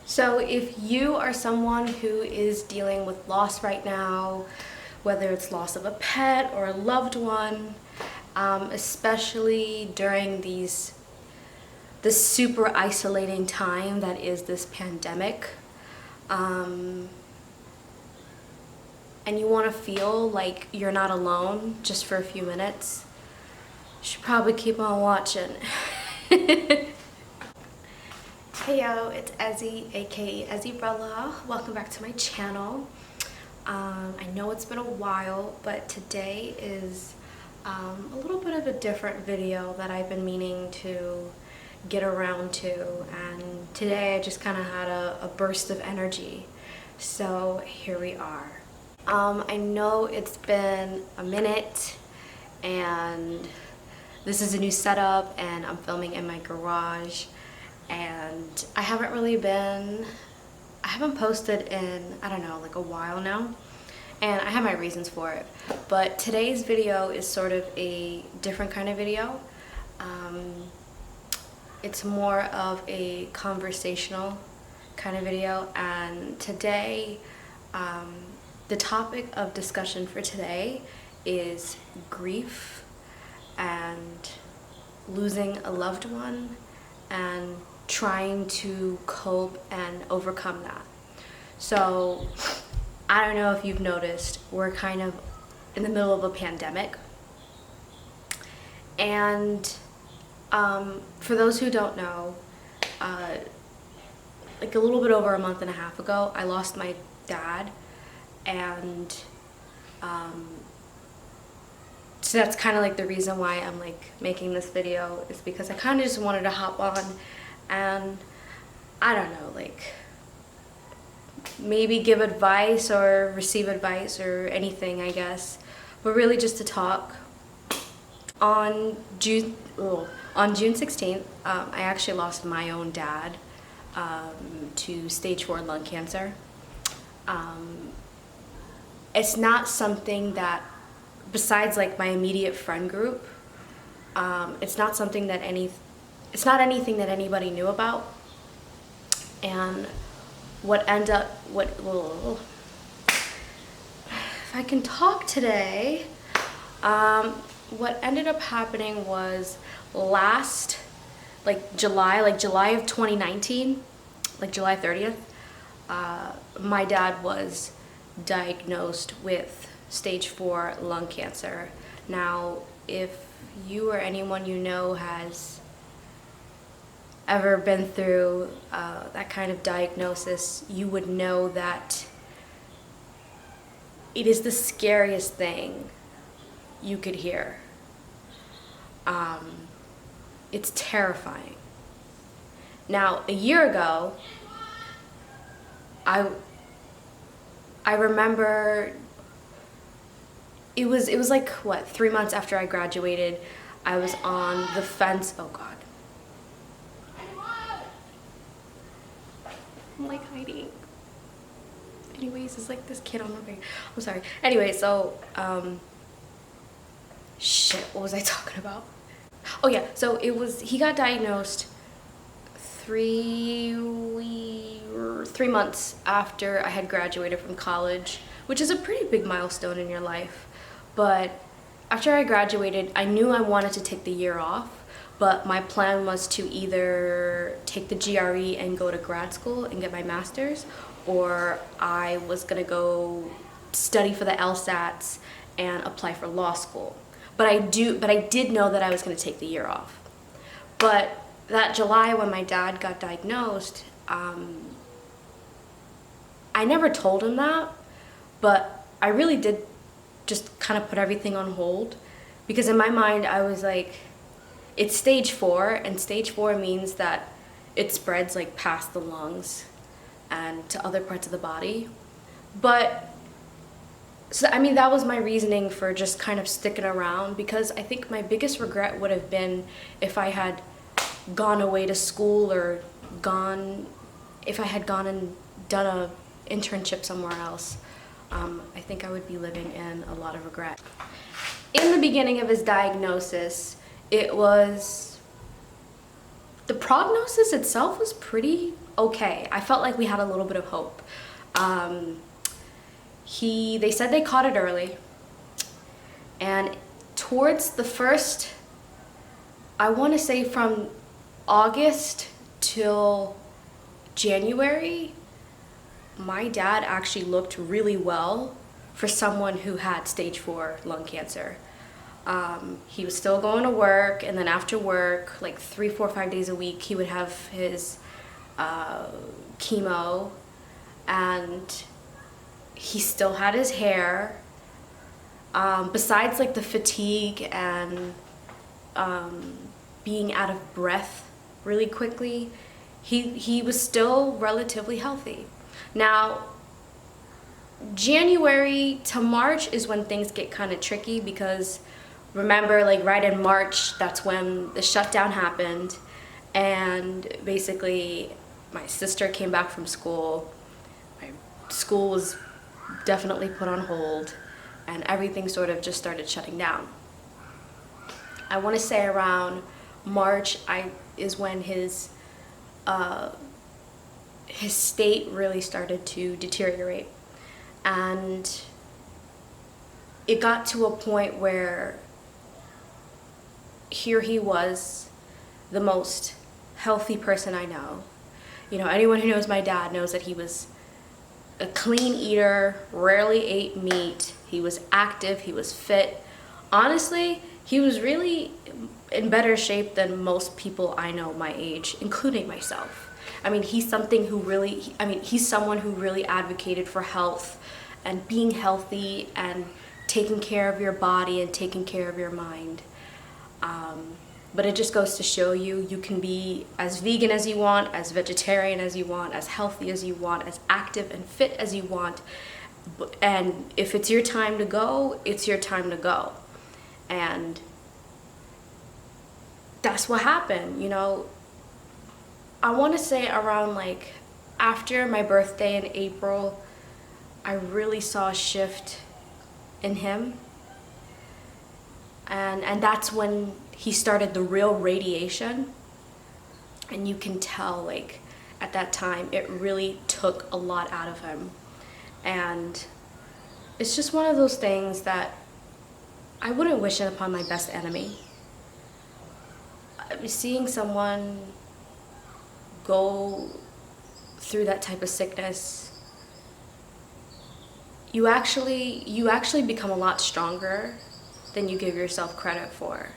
So if you are someone who is dealing with loss right now, whether it's loss of a pet or a loved one, especially during this super isolating time that is this pandemic, and you want to feel like you're not alone just for a few minutes, you should probably keep on watching. Hey yo, it's Ezzy, aka Ezzybrella. Welcome back to my channel. I know it's been a while, but today is a little bit of a different video that I've been meaning to get around to, and today I just kind of had a burst of energy, so here we are. I know it's been a minute and this is a new setup and I'm filming in my garage, and I haven't posted in, I don't know, like a while now, and I have my reasons for it. But today's video is sort of a different kind of video. It's more of a conversational kind of video, and today the topic of discussion for today is grief and losing a loved one and trying to cope and overcome that. So I don't know if you've noticed, we're kind of in the middle of a pandemic, and for those who don't know, like a little bit over a month and a half ago, I lost my dad, and so that's kind of like the reason why I'm like making this video, is because I kind of just wanted to hop on and, I don't know, like maybe give advice or receive advice or anything, I guess, but really just to talk. On June 16th, I actually lost my own dad to stage 4 lung cancer. It's not something that, besides like my immediate friend group, it's not something that it's not anything that anybody knew about. And if I can talk today, what ended up happening was last, July of 2019, like July 30th, my dad was diagnosed with stage 4 lung cancer. Now, if you or anyone you know has ever been through that kind of diagnosis, you would know that it is the scariest thing you could hear. It's terrifying. Now, a year ago, I remember it was like, what, 3 months after I graduated, I was on the fence. Oh God. I'm like hiding. Anyways, it's like this kid on the way. I'm sorry. Anyway, so shit, what was I talking about? Oh yeah, so he got diagnosed 3 months after I had graduated from college, which is a pretty big milestone in your life. But after I graduated, I knew I wanted to take the year off, but my plan was to either take the GRE and go to grad school and get my master's, or I was gonna go study for the LSATs and apply for law school. But I did know that I was gonna take the year off. But that July when my dad got diagnosed, I never told him that, but I really did just kind of put everything on hold, because in my mind I was like, it's stage 4, and stage 4 means that it spreads like past the lungs and to other parts of the body. But so I mean, that was my reasoning for just kind of sticking around, because I think my biggest regret would have been if I had gone away to school, or if I had gone and done a internship somewhere else. I think I would be living in a lot of regret. In the beginning of his diagnosis, the prognosis itself was pretty okay. I felt like we had a little bit of hope. They said they caught it early, and towards the first, I want to say from August till January, my dad actually looked really well for someone who had stage 4 lung cancer. He was still going to work, and then after work, like 3, 4, 5 days a week, he would have his chemo, and he still had his hair. Besides like the fatigue and being out of breath really quickly, he was still relatively healthy. Now, January to March is when things get kind of tricky, because remember, like right in March, that's when the shutdown happened, and basically my sister came back from school. My school was definitely put on hold, and everything sort of just started shutting down. I want to say around March is when his state really started to deteriorate, and it got to a point where here he was, the most healthy person I know. You know, anyone who knows my dad knows that he was a clean eater, rarely ate meat, he was active, he was fit. Honestly, he was really in better shape than most people I know my age, including myself. I mean, he's someone who really advocated for health and being healthy and taking care of your body and taking care of your mind. But it just goes to show you, you can be as vegan as you want, as vegetarian as you want, as healthy as you want, as active and fit as you want. And if it's your time to go, it's your time to go. And that's what happened, you know. I want to say around like after my birthday in April, I really saw a shift in him. And that's when he started the real radiation. And you can tell, like, at that time, it really took a lot out of him. And it's just one of those things that I wouldn't wish it upon my best enemy. Seeing someone go through that type of sickness, you actually become a lot stronger than you give yourself credit for.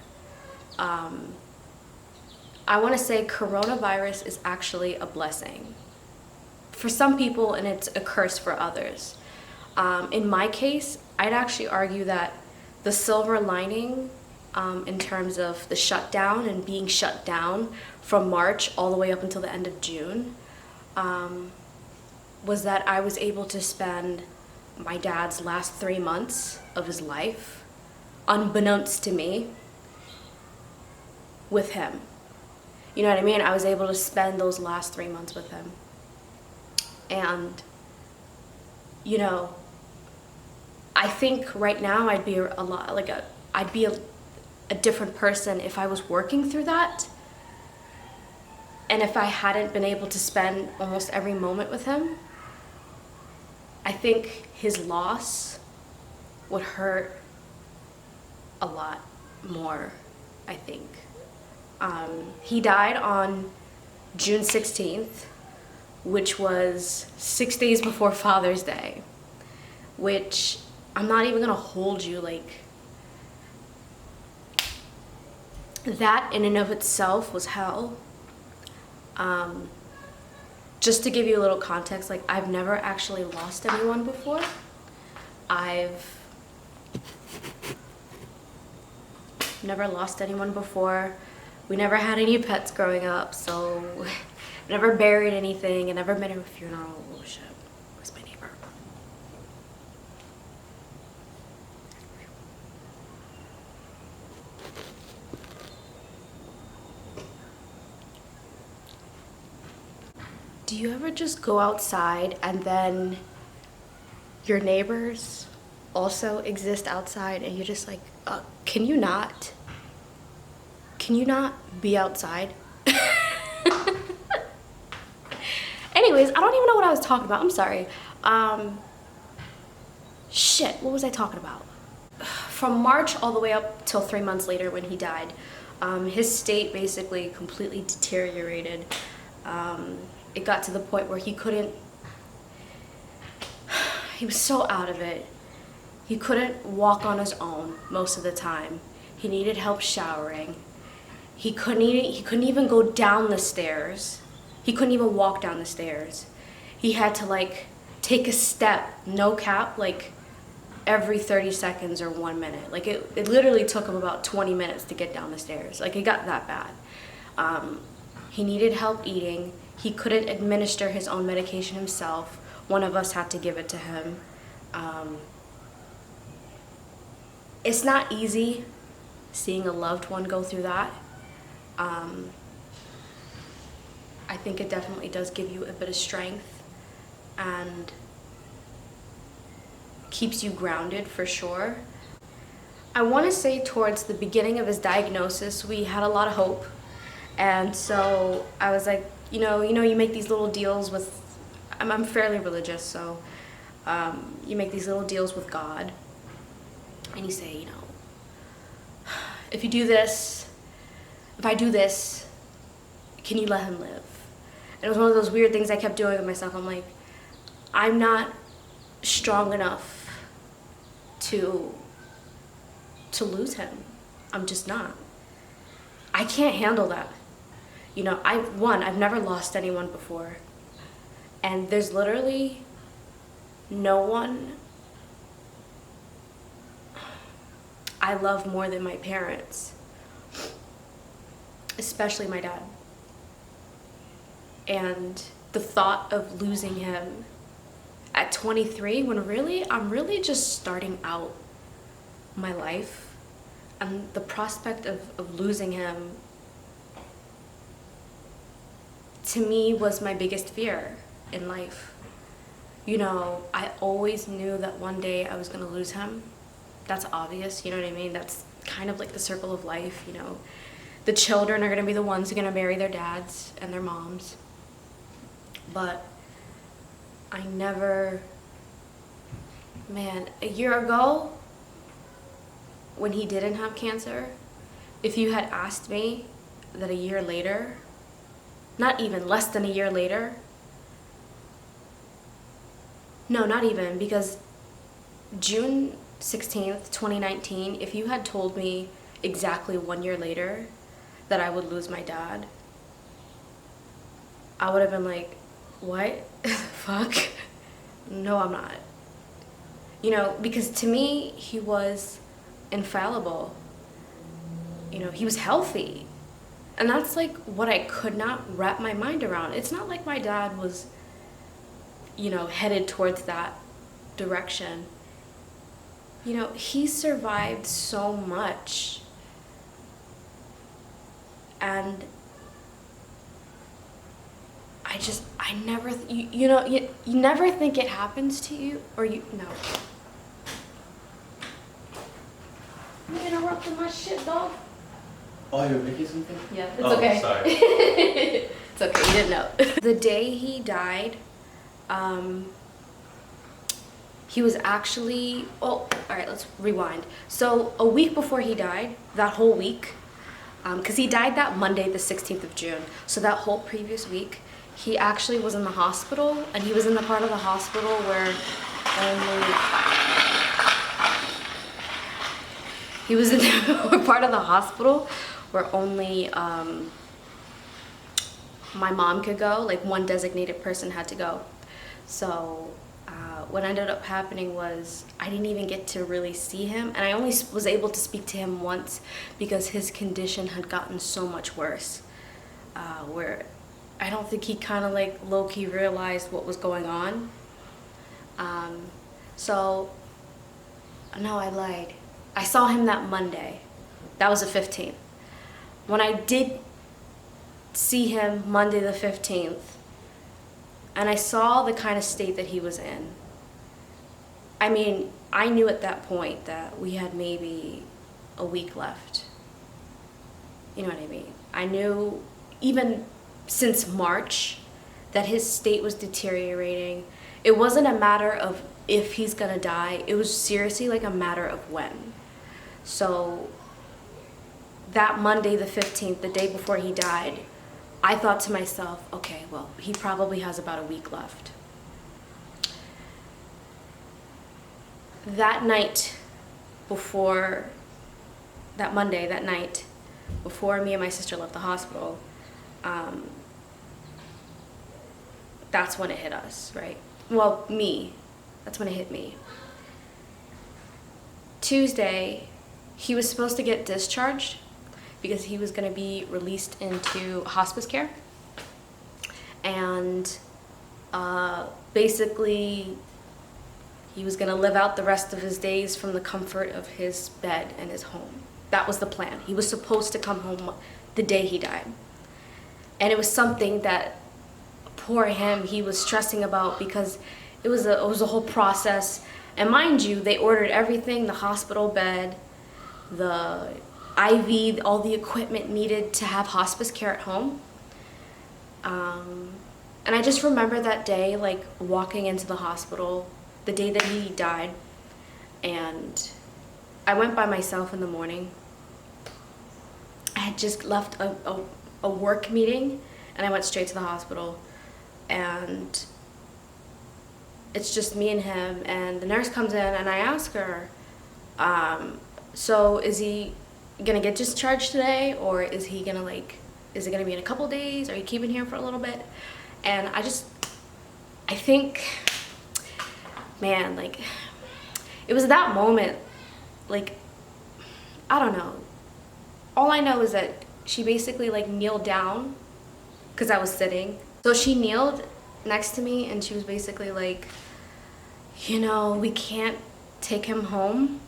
I want to say coronavirus is actually a blessing for some people, and it's a curse for others. In my case, I'd actually argue that the silver lining in terms of the shutdown and being shut down from March all the way up until the end of June was that I was able to spend my dad's last 3 months of his life, unbeknownst to me, with him. You know what I mean? I was able to spend those last 3 months with him. And, you know, I think right now I'd be a different person if I was working through that. And if I hadn't been able to spend almost every moment with him. I think his loss would hurt a lot more, I think. He died on June 16th, which was 6 days before Father's Day, which I'm not even gonna hold you, like, that in and of itself was hell. Just to give you a little context, like, I've never actually lost anyone before. I've never lost anyone before. We never had any pets growing up, so never buried anything, and never been to a funeral. Oh shit, where's my neighbor? Do you ever just go outside and then your neighbors also exist outside and you're just like, can you not be outside? Anyways, I don't even know what I was talking about. I'm sorry. Shit, what was I talking about? From March all the way up till 3 months later when he died, his state basically completely deteriorated. It got to the point where he was so out of it. He couldn't walk on his own most of the time. He needed help showering. He couldn't even go down the stairs. He couldn't even walk down the stairs. He had to like take a step, no cap, like every 30 seconds or 1 minute. Like it literally took him about 20 minutes to get down the stairs. Like it got that bad. He needed help eating. He couldn't administer his own medication himself. One of us had to give it to him. It's not easy seeing a loved one go through that. I think it definitely does give you a bit of strength and keeps you grounded for sure. I want to say towards the beginning of his diagnosis, we had a lot of hope. And so I was like, you make these little deals with, I'm fairly religious, so you make these little deals with God. And you say, if you do this, if I do this, can you let him live? And it was one of those weird things I kept doing with myself. I'm like, I'm not strong enough to lose him. I'm just not. I can't handle that. I've never lost anyone before. And there's literally no one I love more than my parents, especially my dad. And the thought of losing him at 23, when I'm really just starting out my life, and the prospect of losing him, to me, was my biggest fear in life. I always knew that one day I was gonna lose him. That's obvious, you know what I mean? That's kind of like the circle of life, The children are gonna be the ones who are gonna marry their dads and their moms. But I never, a year ago, when he didn't have cancer, if you had asked me that a year later, not even, less than a year later, no, not even, because June 16th, 2019, if you had told me exactly 1 year later that I would lose my dad, I would have been like, what? Fuck? No, I'm not. Because to me, he was infallible. He was healthy. And that's like what I could not wrap my mind around. It's not like my dad was, headed towards that direction. He survived so much. And I never, you never think it happens to you, or no. You interrupted my shit, dog. Oh, you're making something? Yeah, it's okay. Sorry. It's okay, you didn't know. The day he died, he was actually, all right, let's rewind. So a week before he died, that whole week, because he died that Monday, the 16th of June. So that whole previous week, he actually was in the hospital, and he was in the part of the hospital where only my mom could go, like one designated person had to go. So what ended up happening was I didn't even get to really see him, and I only was able to speak to him once because his condition had gotten so much worse, where I don't think he kind of like low-key realized what was going on. So no, I lied. I saw him that Monday. That was the 15th. When I did see him Monday the 15th, and I saw the kind of state that he was in, I mean, I knew at that point that we had maybe a week left. You know what I mean? I knew even since March that his state was deteriorating. It wasn't a matter of if he's gonna die, it was seriously like a matter of when. So that Monday the 15th, the day before he died, I thought to myself, okay, well, he probably has about a week left. That night before, that Monday, that night, before me and my sister left the hospital, that's when it hit us, right? Well, me. That's when it hit me. Tuesday, he was supposed to get discharged because he was going to be released into hospice care. And basically, he was going to live out the rest of his days from the comfort of his bed and his home. That was the plan. He was supposed to come home the day he died. And it was something that, poor him, he was stressing about because it was a whole process. And mind you, they ordered everything, the hospital bed, the IV, all the equipment needed to have hospice care at home. And I just remember that day, like walking into the hospital, the day that he died, and I went by myself in the morning. I had just left a work meeting and I went straight to the hospital, and it's just me and him, and the nurse comes in and I ask her, so is he gonna get discharged today, or is he gonna is it gonna be in a couple days? Are you keeping him for a little bit? And I think, man, it was that moment, I don't know. All I know is that she basically kneeled down because I was sitting. So she kneeled next to me and she was basically like, we can't take him home.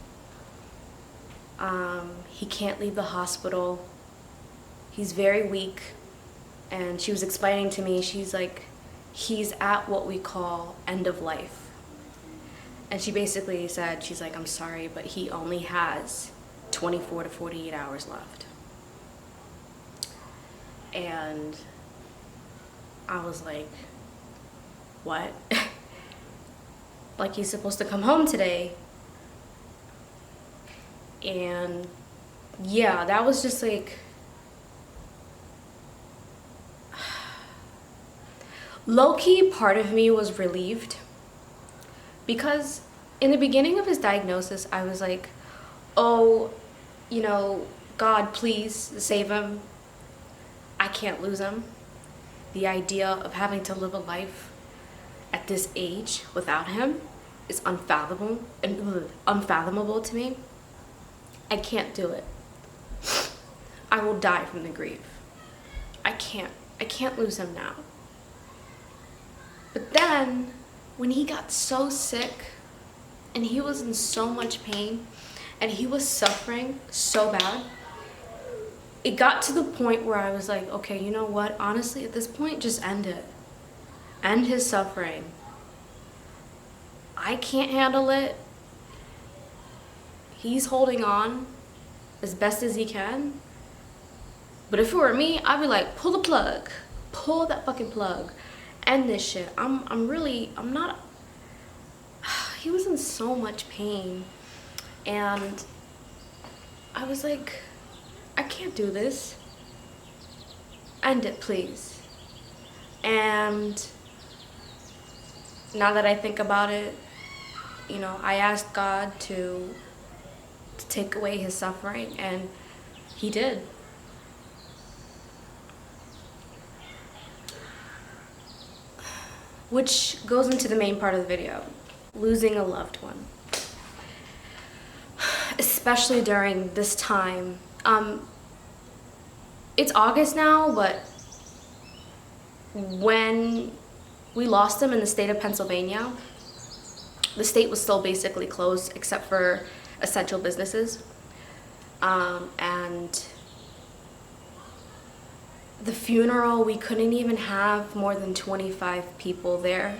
He can't leave the hospital. He's very weak. And she was explaining to me, she's like, he's at what we call end of life. And she basically said, she's like, I'm sorry, but he only has 24 to 48 hours left. And I was like, what? He's supposed to come home today. And yeah, that was just low-key, part of me was relieved, because in the beginning of his diagnosis, I was like, oh, God, please save him. I can't lose him. The idea of having to live a life at this age without him is unfathomable to me. I can't do it. I will die from the grief. I can't lose him now. But then, when he got so sick, and he was in so much pain, and he was suffering so bad, it got to the point where I was like, okay, you know what? Honestly, at this point, just end it. End his suffering. I can't handle it. He's holding on as best as he can. But if it were me, I'd be like, pull the plug. Pull that fucking plug. End this shit. I'm not. He was in so much pain. And I was like, I can't do this. End it, please. And now that I think about it, I asked God to take away his suffering, and he did. Which goes into the main part of the video, losing a loved one. Especially during this time. It's August now, but when we lost him in the state of Pennsylvania, the state was still basically closed except for essential businesses. And the funeral, we couldn't even have more than 25 people there.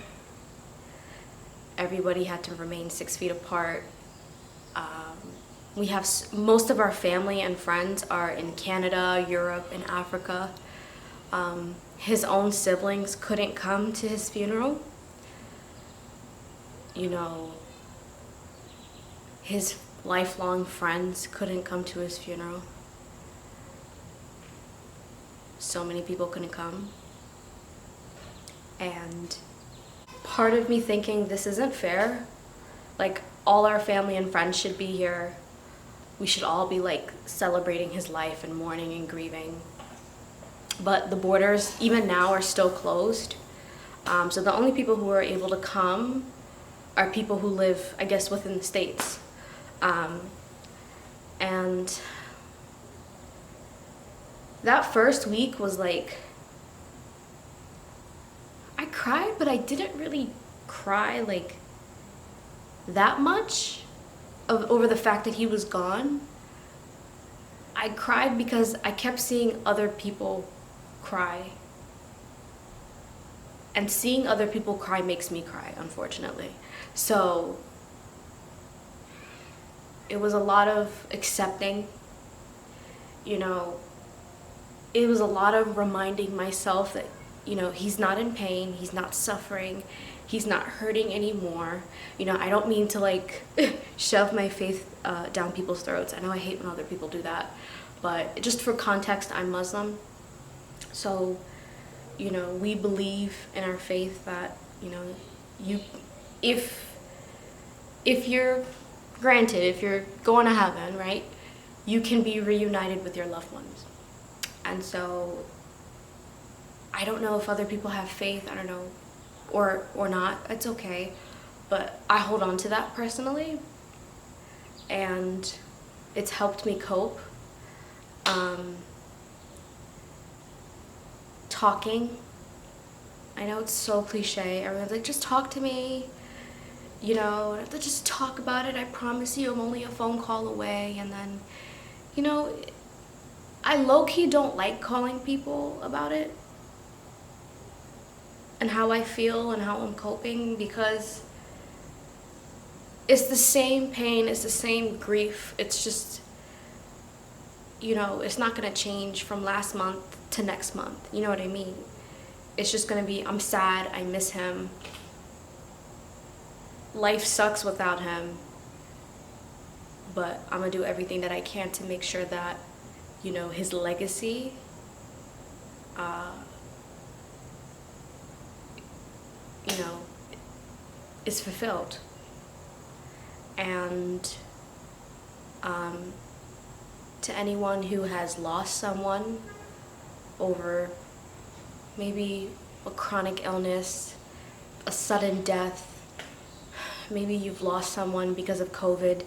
Everybody had to remain 6 feet apart. We have most of our family and friends are in Canada, Europe, and Africa. His own siblings couldn't come to his funeral. You know, his lifelong friends couldn't come to his funeral. So many people couldn't come. And part of me thinking this isn't fair. Like, all our family and friends should be here. We should all be like celebrating his life and mourning and grieving. But the borders, even now, are still closed. So the only people who are able to come are people who live, I guess, within the States. And that first week was like, I cried, but I didn't really cry like that much over the fact that he was gone. I cried because I kept seeing other people cry. And seeing other people cry makes me cry, unfortunately. So it was a lot of accepting, you know, it was a lot of reminding myself that, you know, he's not in pain, he's not suffering, he's not hurting anymore. You know, I don't mean to like shove my faith down people's throats. I know I hate when other people do that, but just for context, I'm Muslim. So, you know, we believe in our faith that, you know, if you're granted, if you're going to heaven, right, you can be reunited with your loved ones. And so I don't know if other people have faith, I don't know, or not, it's okay, but I hold on to that personally, and it's helped me cope. Talking, I know it's so cliche, everyone's like, just talk to me, you know, let's just talk about it, I promise you I'm only a phone call away. And then, you know, I low-key don't like calling people about it and how I feel and how I'm coping, because it's the same pain, it's the same grief. It's just, you know, it's not gonna change from last month to next month. You know what I mean? It's just gonna be, I'm sad, I miss him. Life sucks without him. But I'm gonna do everything that I can to make sure that, you know, his legacy you know, is fulfilled. And to anyone who has lost someone over maybe a chronic illness, a sudden death, maybe you've lost someone because of COVID,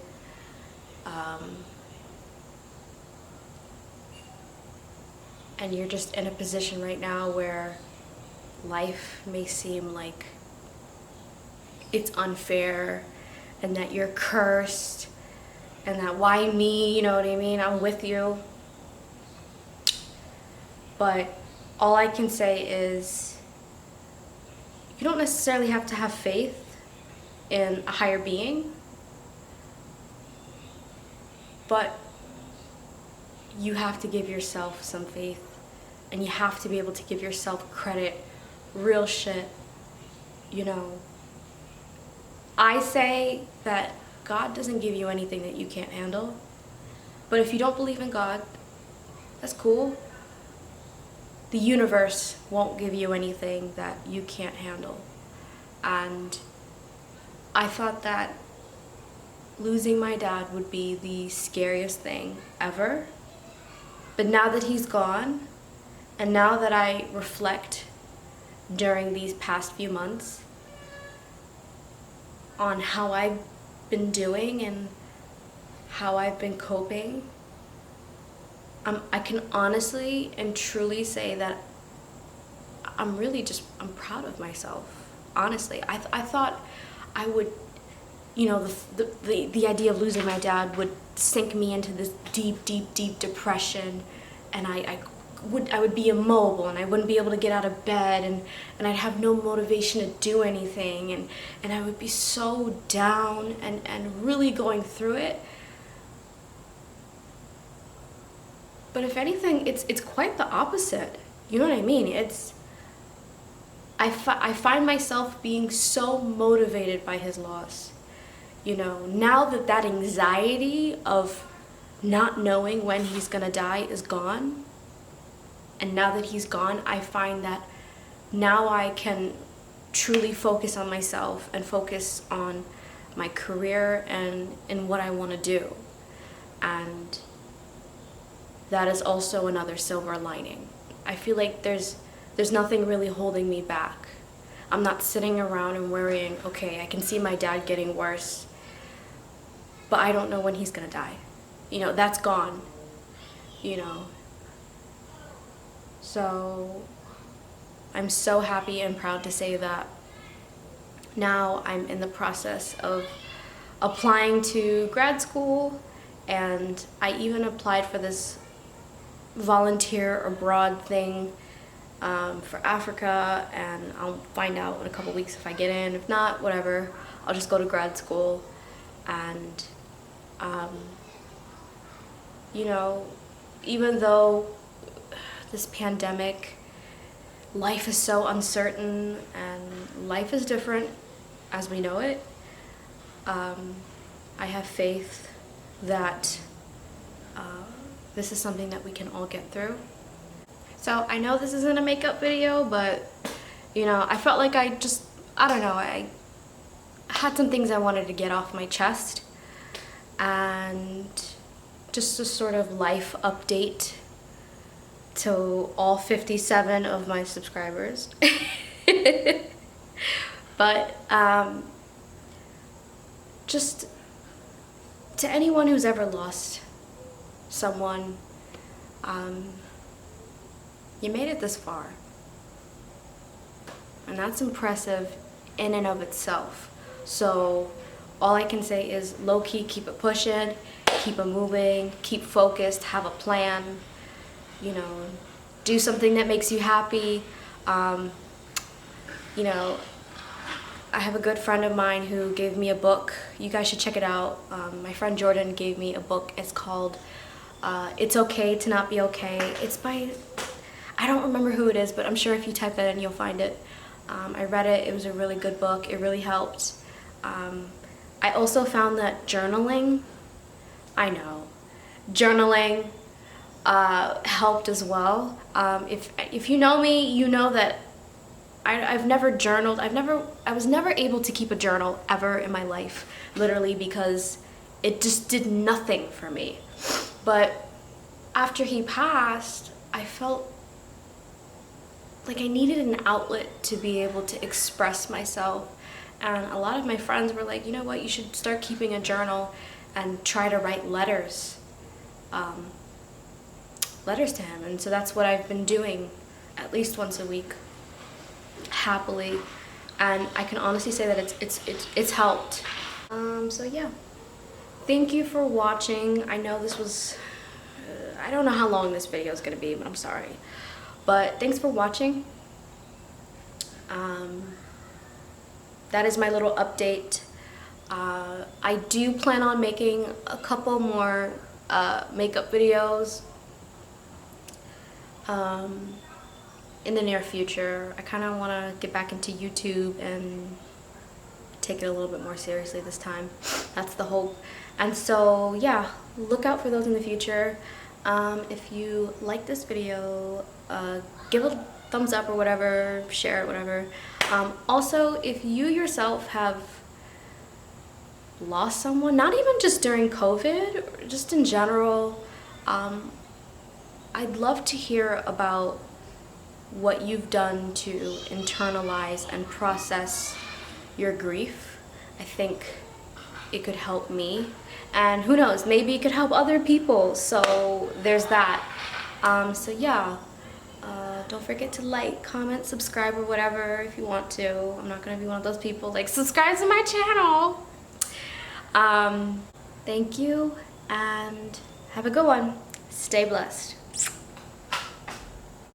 and you're just in a position right now where life may seem like it's unfair and that you're cursed and that why me, you know what I mean? I'm with you. But all I can say is you don't necessarily have to have faith in a higher being, but you have to give yourself some faith, and you have to be able to give yourself credit, real shit, you know. I say that God doesn't give you anything that you can't handle, but if you don't believe in God, that's cool. The universe won't give you anything that you can't handle. And I thought that losing my dad would be the scariest thing ever. But now that he's gone, and now that I reflect during these past few months on how I've been doing and how I've been coping, I can honestly and truly say that I'm proud of myself. Honestly, I thought I would, you know, the idea of losing my dad would sink me into this deep depression, and I would be immobile and I wouldn't be able to get out of bed, and I'd have no motivation to do anything, and I would be so down and really going through it. But if anything, it's quite the opposite. You know what I mean? I find myself being so motivated by his loss. You know, now that anxiety of not knowing when he's gonna die is gone, and now that he's gone, I find that now I can truly focus on myself and focus on my career and what I want to do. And that is also another silver lining. I feel like there's nothing really holding me back. I'm not sitting around and worrying, okay, I can see my dad getting worse, but I don't know when he's gonna die. You know, that's gone, you know. So I'm so happy and proud to say that now I'm in the process of applying to grad school, and I even applied for this volunteer abroad thing for Africa, and I'll find out in a couple weeks if I get in. If not, whatever, I'll just go to grad school. And you know, even though this pandemic, life is so uncertain and life is different as we know it, I have faith that this is something that we can all get through. So I know this isn't a makeup video, but you know, I felt like I don't know, I had some things I wanted to get off my chest, and just a sort of life update to all 57 of my subscribers. But just to anyone who's ever lost someone, you made it this far, and that's impressive in and of itself. So all I can say is low-key keep it pushing, keep it moving, keep focused, have a plan, you know, do something that makes you happy. You know, I have a good friend of mine who gave me a book. You guys should check it out. My friend Jordan gave me a book. It's called It's Okay to Not Be Okay. It's by, I don't remember who it is, but I'm sure if you type that in, you'll find it. I read it. It was a really good book. It really helped. I also found that journaling, journaling helped as well. If you know me, you know that I've never journaled. I was never able to keep a journal ever in my life, literally, because it just did nothing for me. But after he passed, I felt like I needed an outlet to be able to express myself. And a lot of my friends were like, you know what, you should start keeping a journal and try to write letters to him. And so that's what I've been doing at least once a week, happily. And I can honestly say that it's helped. So yeah, thank you for watching. I know this was, I don't know how long this video is gonna be, but I'm sorry. But thanks for watching. That is my little update. I do plan on making a couple more makeup videos in the near future. I kind of want to get back into YouTube and take it a little bit more seriously this time. That's the hope. And so yeah, look out for those in the future. If you like this video, give a thumbs up or whatever, share it, whatever. Also, if you yourself have lost someone, not even just during COVID, just in general, I'd love to hear about what you've done to internalize and process your grief. I think it could help me, and who knows, maybe it could help other people. So there's that. So yeah, don't forget to like, comment, subscribe, or whatever if you want to. I'm not gonna be one of those people like, subscribe to my channel. Thank you, and have a good one. Stay blessed.